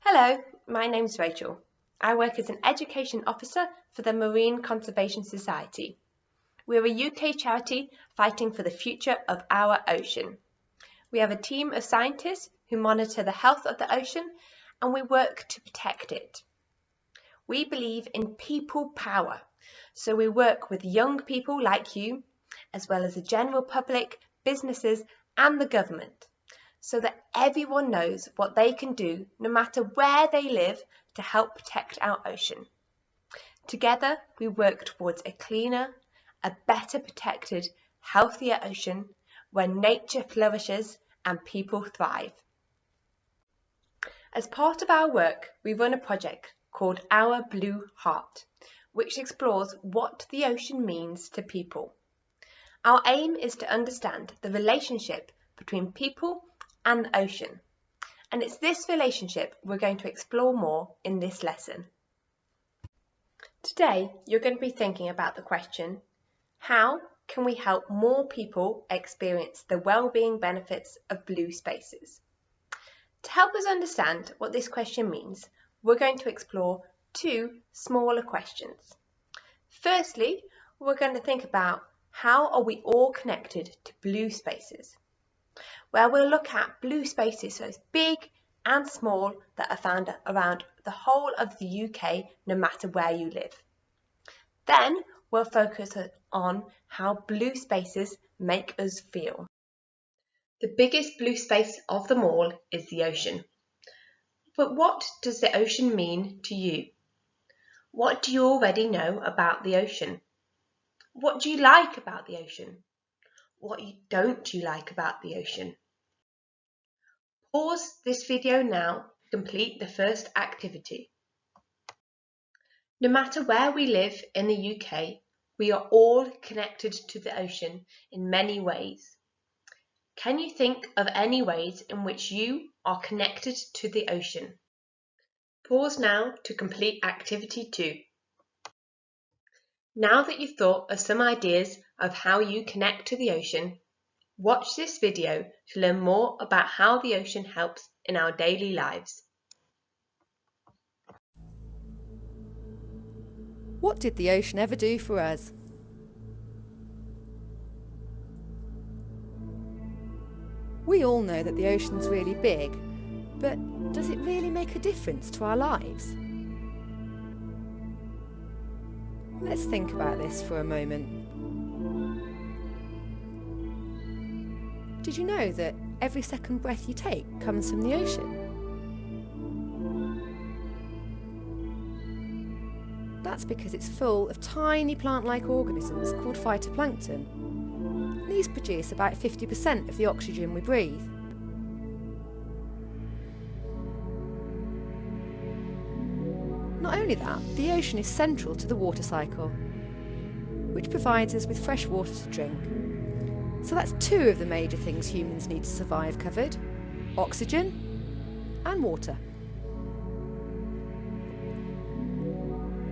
Hello, my name's Rachel. I work as an education officer for the Marine Conservation Society. We're a UK charity fighting for the future of our ocean. We have a team of scientists who monitor the health of the ocean and we work to protect it. We believe in people power, so we work with young people like you, as well as the general public, businesses and the government, so that everyone knows what they can do no matter where they live to help protect our ocean. Together, we work towards a cleaner, a better protected, healthier ocean where nature flourishes and people thrive. As part of our work, we run a project called Our Blue Heart, which explores what the ocean means to people. Our aim is to understand the relationship between people and the ocean, and it's this relationship we're going to explore more in this lesson. Today, you're going to be thinking about the question, how can we help more people experience the well-being benefits of blue spaces? To help us understand what this question means, we're going to explore two smaller questions. Firstly, we're going to think about how are we all connected to blue spaces, where we'll look at blue spaces, so it's big and small, that are found around the whole of the UK, no matter where you live. Then we'll focus on how blue spaces make us feel. The biggest blue space of them all is the ocean. But what does the ocean mean to you? What do you already know about the ocean? What do you like about the ocean? What don't you like about the ocean? Pause this video now to complete the first activity. No matter where we live in the UK, we are all connected to the ocean in many ways. Can you think of any ways in which you are connected to the ocean? Pause now to complete activity 2. Now that you've thought of some ideas of how you connect to the ocean, watch this video to learn more about how the ocean helps in our daily lives. What did the ocean ever do for us? We all know that the ocean's really big, but does it really make a difference to our lives? Let's think about this for a moment. Did you know that every second breath you take comes from the ocean? That's because it's full of tiny plant-like organisms called phytoplankton. These produce about 50% of the oxygen we breathe. Not only that, the ocean is central to the water cycle, which provides us with fresh water to drink. So that's two of the major things humans need to survive covered: oxygen and water.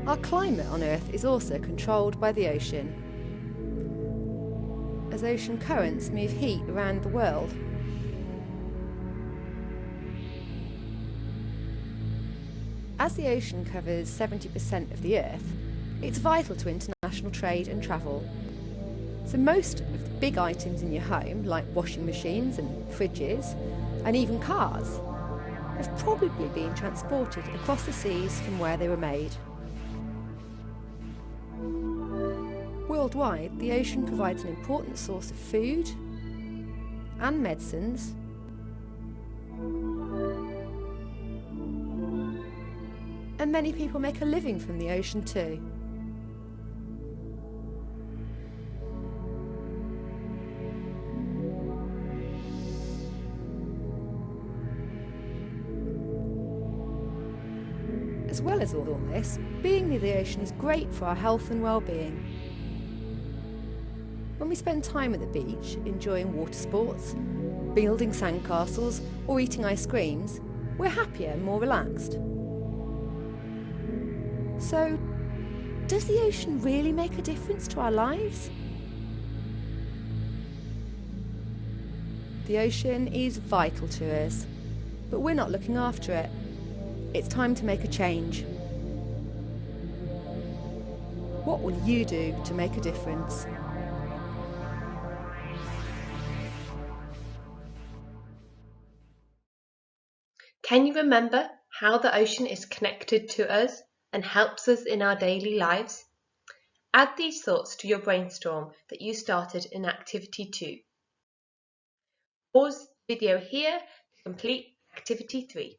Our climate on Earth is also controlled by the ocean, as ocean currents move heat around the world. As the ocean covers 70% of the Earth, it's vital to international trade and travel. So most of the big items in your home, like washing machines and fridges, and even cars, have probably been transported across the seas from where they were made. Worldwide, the ocean provides an important source of food and medicines, and many people make a living from the ocean too. As well as all this, being near the ocean is great for our health and well-being. When we spend time at the beach, enjoying water sports, building sandcastles, or eating ice creams, we're happier and more relaxed. So, does the ocean really make a difference to our lives? The ocean is vital to us, but we're not looking after it. It's time to make a change. What will you do to make a difference? Can you remember how the ocean is connected to us and helps us in our daily lives? Add these thoughts to your brainstorm that you started in Activity 2. Pause the video here to complete Activity 3.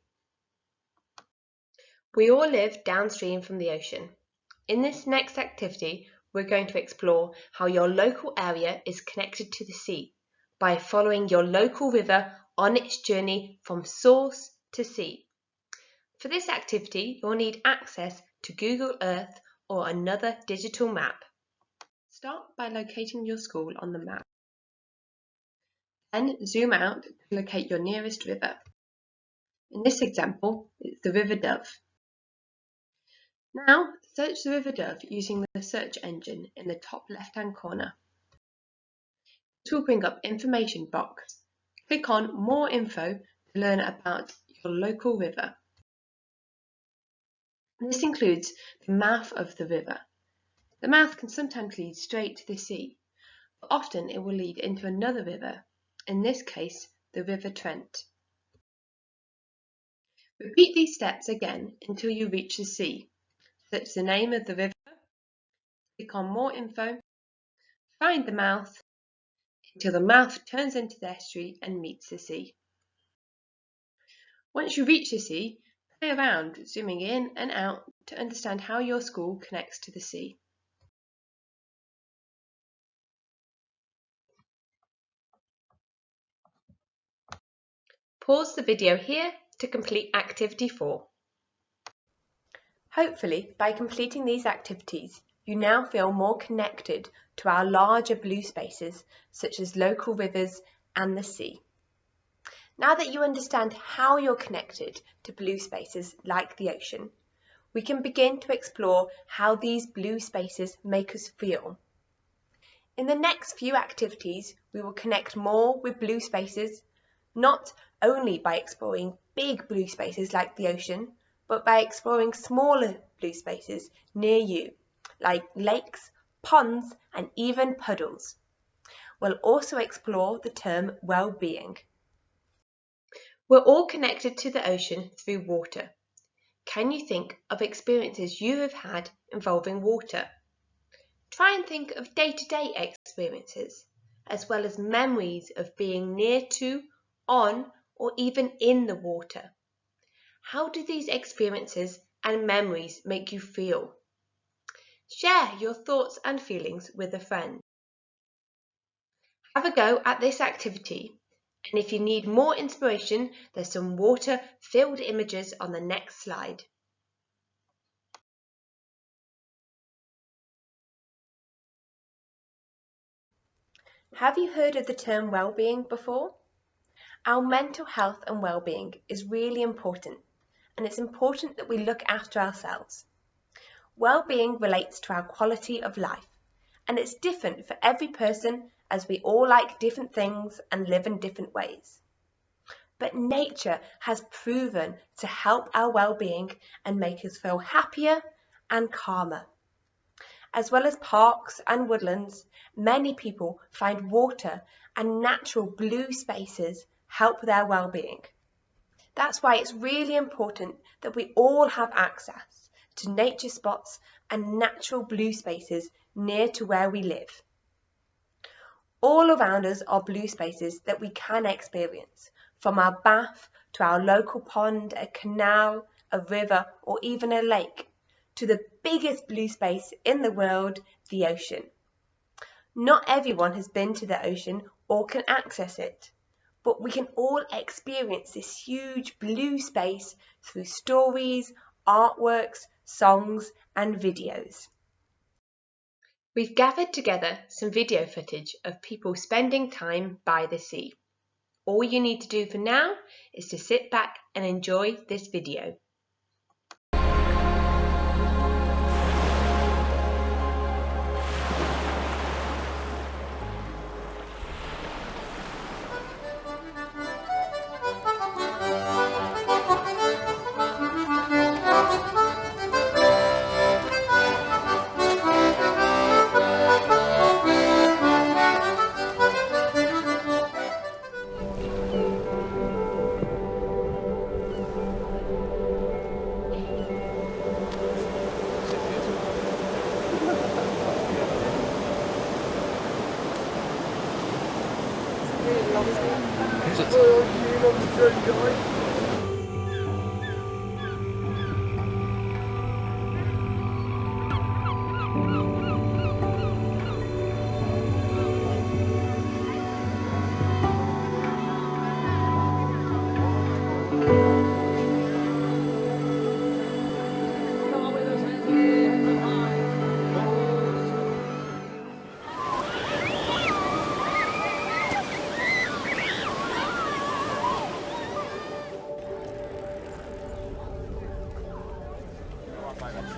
We all live downstream from the ocean. In this next activity, we're going to explore how your local area is connected to the sea by following your local river on its journey from source to sea. For this activity, you'll need access to Google Earth or another digital map. Start by locating your school on the map. Then zoom out to locate your nearest river. In this example, it's the River Dove. Now, search the River Dove using the search engine in the top left-hand corner. This will bring up information box. Click on More Info to learn about your local river. This includes the mouth of the river. The mouth can sometimes lead straight to the sea, but often it will lead into another river, in this case, the River Trent. Repeat these steps again until you reach the sea. Search the name of the river, click on More Info, find the mouth, until the mouth turns into the estuary and meets the sea. Once you reach the sea, play around, zooming in and out to understand how your school connects to the sea. Pause the video here to complete Activity 4. Hopefully, by completing these activities, you now feel more connected to our larger blue spaces, such as local rivers and the sea. Now that you understand how you're connected to blue spaces like the ocean, we can begin to explore how these blue spaces make us feel. In the next few activities, we will connect more with blue spaces, not only by exploring big blue spaces like the ocean, but by exploring smaller blue spaces near you, like lakes, ponds, and even puddles. We'll also explore the term well-being. We're all connected to the ocean through water. Can you think of experiences you have had involving water? Try and think of day-to-day experiences, as well as memories of being near to, on, or even in the water. How do these experiences and memories make you feel? Share your thoughts and feelings with a friend. Have a go at this activity, and if you need more inspiration, there's some water-filled images on the next slide. Have you heard of the term well-being before? Our mental health and well-being is really important, and it's important that we look after ourselves. Well-being relates to our quality of life, and it's different for every person as we all like different things and live in different ways. But nature has proven to help our well-being and make us feel happier and calmer. As well as parks and woodlands, many people find water and natural blue spaces help their well-being. That's why it's really important that we all have access to nature spots and natural blue spaces near to where we live. All around us are blue spaces that we can experience, from our bath to our local pond, a canal, a river, or even a lake, to the biggest blue space in the world, the ocean. Not everyone has been to the ocean or can access it, but we can all experience this huge blue space through stories, artworks, songs, and videos. We've gathered together some video footage of people spending time by the sea. All you need to do for now is to sit back and enjoy this video.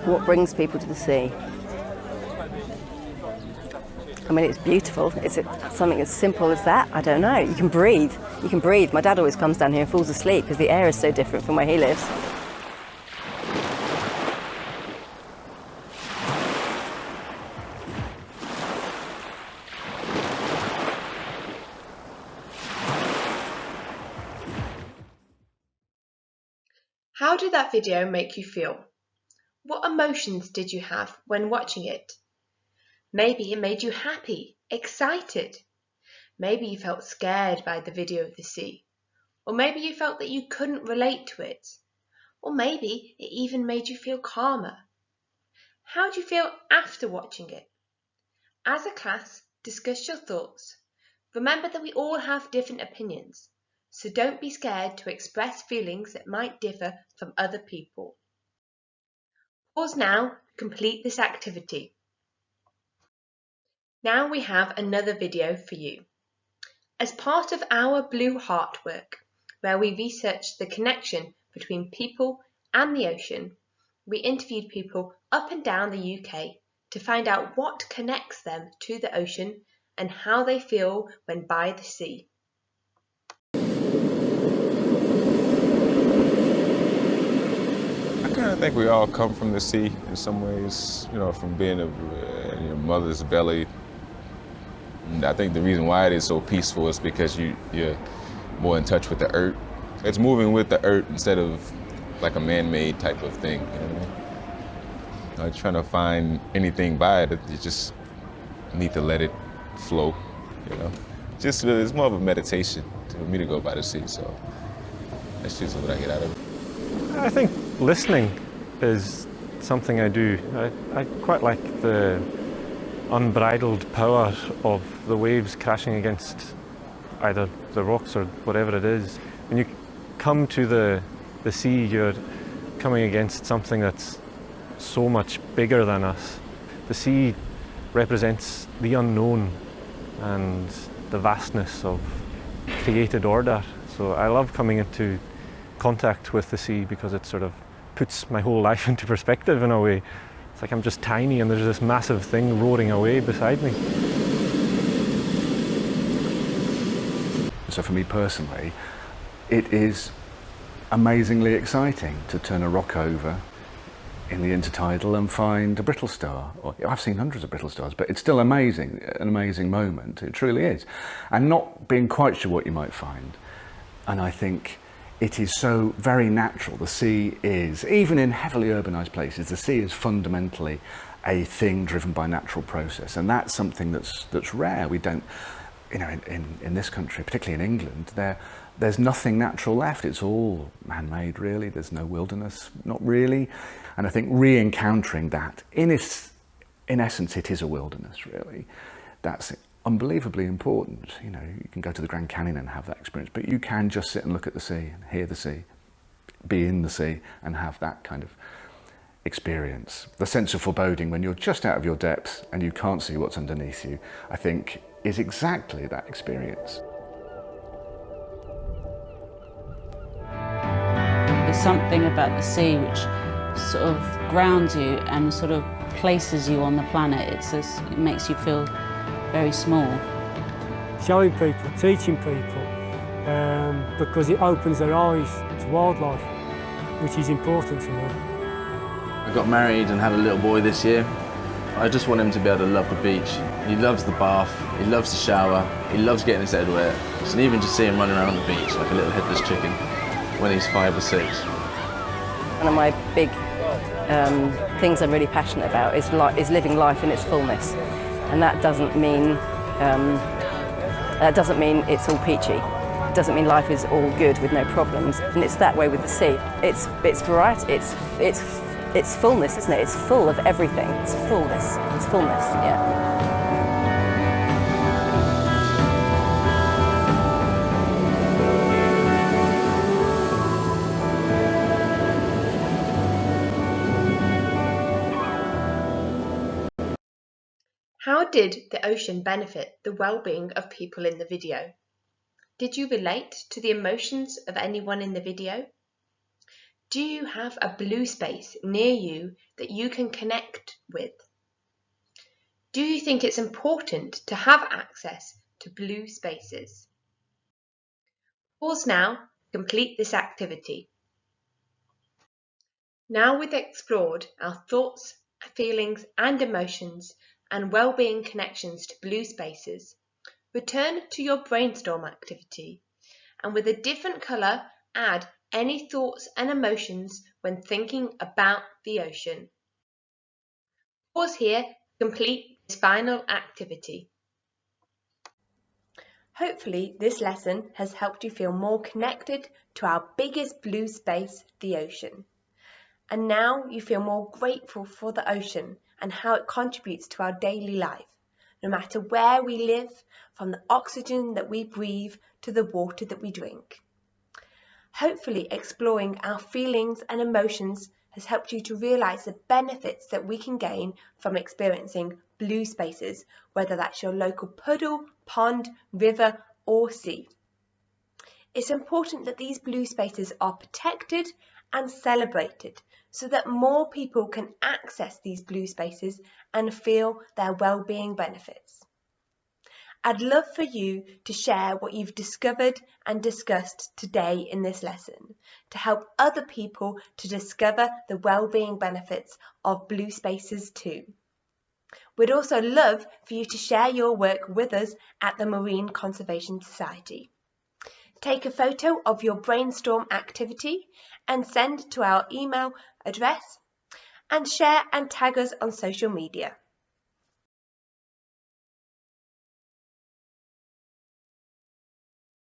What brings people to the sea? I mean, it's beautiful. Is it something as simple as that? I don't know. You can breathe. You can breathe. My dad always comes down here and falls asleep because the air is so different from where he lives. How did that video make you feel? What emotions did you have when watching it? Maybe it made you happy, excited. Maybe you felt scared by the video of the sea. Or maybe you felt that you couldn't relate to it. Or maybe it even made you feel calmer. How do you feel after watching it? As a class, discuss your thoughts. Remember that we all have different opinions, so don't be scared to express feelings that might differ from other people. Pause now to complete this activity. Now we have another video for you. As part of our Blue Heart work, where we researched the connection between people and the ocean, we interviewed people up and down the UK to find out what connects them to the ocean and how they feel when by the sea. I think we all come from the sea in some ways, you know, from being in your mother's belly. And I think the reason why it is so peaceful is because you're more in touch with the earth. It's moving with the earth instead of like a man-made type of thing, you know what I mean? Trying to find anything by it, you just need to let it flow, you know? Just really, it's more of a meditation for me to go by the sea, so that's just what I get out of it. I think listening is something I do. I quite like the unbridled power of the waves crashing against either the rocks or whatever it is. When you come to the sea, you're coming against something that's so much bigger than us. The sea represents the unknown and the vastness of created order. So I love coming into contact with the sea because it sort of puts my whole life into perspective in a way. It's like I'm just tiny and there's this massive thing roaring away beside me. So for me personally, it is amazingly exciting to turn a rock over in the intertidal and find a brittle star. I've seen hundreds of brittle stars, but it's still amazing, an amazing moment. It truly is. And not being quite sure what you might find. And I think it is so very natural. The sea is, even in heavily urbanised places, the sea is fundamentally a thing driven by natural process. And that's something that's rare. We don't, you know, in this country, particularly in England, there's nothing natural left. It's all man-made, really. There's no wilderness, not really. And I think re-encountering that, in essence, it is a wilderness, really. That's unbelievably important. You know, you can go to the Grand Canyon and have that experience, but you can just sit and look at the sea, and hear the sea, be in the sea, and have that kind of experience. The sense of foreboding when you're just out of your depth and you can't see what's underneath you, I think, is exactly that experience. There's something about the sea which sort of grounds you and sort of places you on the planet. It makes you feel very small. Showing people, teaching people, because it opens their eyes to wildlife, which is important to them. I got married and had a little boy this year. I just want him to be able to love the beach. He loves the bath, he loves the shower, he loves getting his head wet. And even just see him running around the beach like a little headless chicken when he's 5 or 6. One of my big things I'm really passionate about is living life in its fullness. And that doesn't mean That doesn't mean it's all peachy. It doesn't mean life is all good with no problems. And it's that way with the sea. It's variety. It's fullness, isn't it? It's full of everything. It's fullness. It's fullness. Yeah. How did the ocean benefit the well-being of people in the video? Did you relate to the emotions of anyone in the video? Do you have a blue space near you that you can connect with? Do you think it's important to have access to blue spaces? Pause now to complete this activity. Now we've explored our thoughts, feelings and emotions and well-being connections to blue spaces, return to your brainstorm activity and with a different colour add any thoughts and emotions when thinking about the ocean. Pause here to complete this final activity. Hopefully this lesson has helped you feel more connected to our biggest blue space, the ocean. And now you feel more grateful for the ocean and how it contributes to our daily life, no matter where we live, from the oxygen that we breathe to the water that we drink. Hopefully exploring our feelings and emotions has helped you to realise the benefits that we can gain from experiencing blue spaces, whether that's your local puddle, pond, river or sea. It's important that these blue spaces are protected and celebrated so that more people can access these blue spaces and feel their well-being benefits. I'd love for you to share what you've discovered and discussed today in this lesson to help other people to discover the well-being benefits of blue spaces too. We'd also love for you to share your work with us at the Marine Conservation Society. Take a photo of your brainstorm activity and send to our email address and share and tag us on social media.